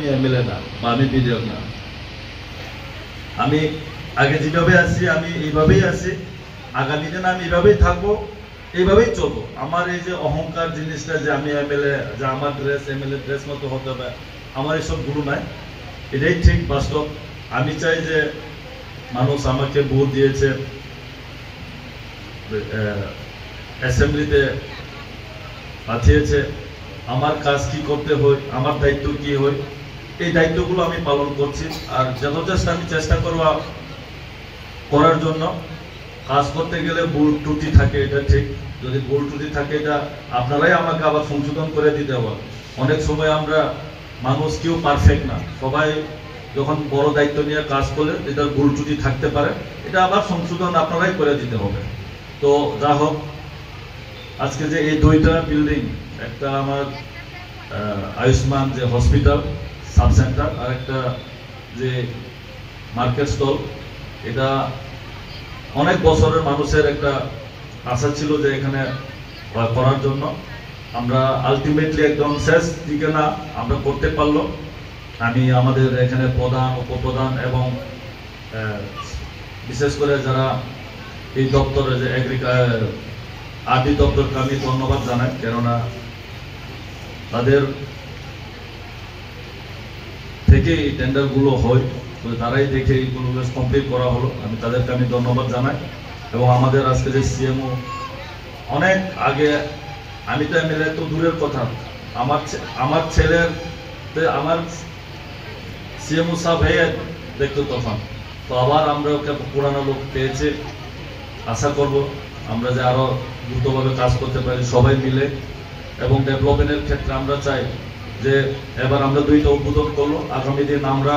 আমি এমএলএ না বা আমি বিধায়ক না। আমি আগে যেভাবে আছি আমি এইভাবেই আছি, আগামী দিনে আমি এইভাবেই থাকবো, এইভাবেই চলবো। আমার এই যে অহংকার জিনিসটা যে আমি এমএলএ, যে আমার ড্রেস এমএলএ ড্রেস মতো হতে হবে, আমার এইসব গুলো নাই। এটাই ঠিক বাস্তব। আমি চাই যে মানুষ আমাকে ভোট দিয়েছে, অ্যাসেম্বলিতে পাঠিয়েছে, আমার কাজ কি করতে হয়, আমার দায়িত্ব কি হয়, এই দায়িত্বগুলো আমি পালন করছি। আর যথেষ্ট আমি চেষ্টা করার জন্য। কাজ করতে গেলে ভুল ত্রুটি থাকে, এটা ঠিক। যদি ভুল ত্রুটি থাকে এটা আপনারাই আমাকে আবার সংশোধন করে দিতে হবে। অনেক সময় আমরা মানুষ কেউ পারফেক্ট না, সবাই যখন বড় দায়িত্ব নিয়ে কাজ করলে এটার ভুল ত্রুটি থাকতে পারে, এটা আবার সংশোধন আপনারাই করে দিতে হবে। তো যা হোক, আজকে যে এই দুইটা বিল্ডিং, একটা আমার আয়ুষ্মান যে হসপিটাল সাব সেন্টার, আর একটা যে মার্কেট স্টল, এটা অনেক বছরের মানুষের একটা আশা ছিল যে এখানে করার জন্য। আমরা আলটিমেটলি একদম শেষ দিকে না আমরা করতে পারলো। আমি আমাদের এখানে প্রধান, উপপ্রধান এবং বিশেষ করে যারা এই দপ্তরে যে আরডি দপ্তরকে আমি ধন্যবাদ জানাই, কেননা তাদের থেকে এই টেন্ডারগুলো হয়, তো তারাই দেখে এইগুলো কমপ্লিট করা হলো। আমি তাদেরকে আমি ধন্যবাদ জানাই। এবং আমাদের আজকে যে সিএমও অনেক আগে, আমি তো এমএলএ তো দূরের কথা, আমার ছেলের আমার সিএমও সাহেব হয়ে দেখতো তখন। তো আবার আমরা ওকে পুরানো লোক পেয়েছে, আশা করব আমরা যে আরো দ্রুতভাবে কাজ করতে পারি সবাই মিলে। এবং ডেভেলপমেন্টের ক্ষেত্রে আমরা চাই যে এবার আমরা দুইটা উদ্বোধন করলো, আগামী দিন আমরা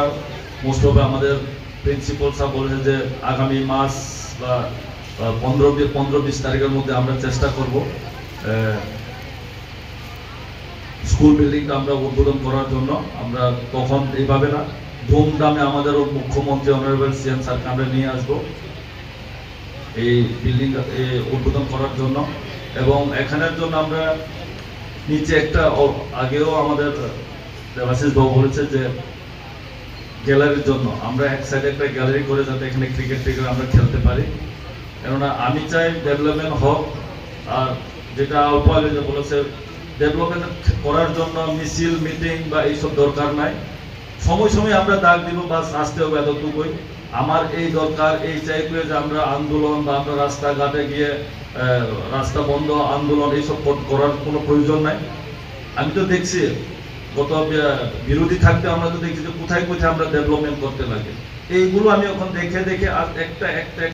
মোস্ট অফ আমাদের প্রিন্সিপাল সাহেব বলেছে যে আগামী মাস বা 15-20 তারিখের মধ্যে আমরা চেষ্টা করব স্কুল বিল্ডিংটা আমরা উদ্বোধন করার জন্য। আমরা তখন এইভাবে না, ধুমধামে আমাদের মুখ্যমন্ত্রী অনারেবল সিএম স্যারকে আমরা নিয়ে আসবো এই বিল্ডিং উদ্বোধন করার জন্য। এবং এখানের জন্য আমরা নিচে একটা, আগেও আমাদের দেবাশিস বাবু বলেছে যে গ্যালারির জন্য আমরা এক সাইডে একটা গ্যালারি করে যাতে এখানে ক্রিকেট আমরা খেলতে পারি। কেননা আমি চাই ডেভেলপমেন্ট হোক। আর যেটা অল্প আগে যে বলেছে, ডেভেলপমেন্ট করার জন্য মিছিল মিটিং বা এইসব দরকার নাই। সময় সময় আমরা ডাক দিব, বাস আসতে হবে এতটুকুই। আমার এই দরকার, এই চাই যে আমরা আন্দোলন বা আমরা রাস্তাঘাটে গিয়ে রাস্তা বন্ধ আন্দোলন এইসব করার কোনো প্রয়োজন নাই। আমি তো দেখছি গত বিরোধী থাকতে আমরা তো দেখছি যে কোথায় কোথায় আমরা ডেভেলপমেন্ট করতে লাগে। এইগুলো আমি এখন দেখে আর একটা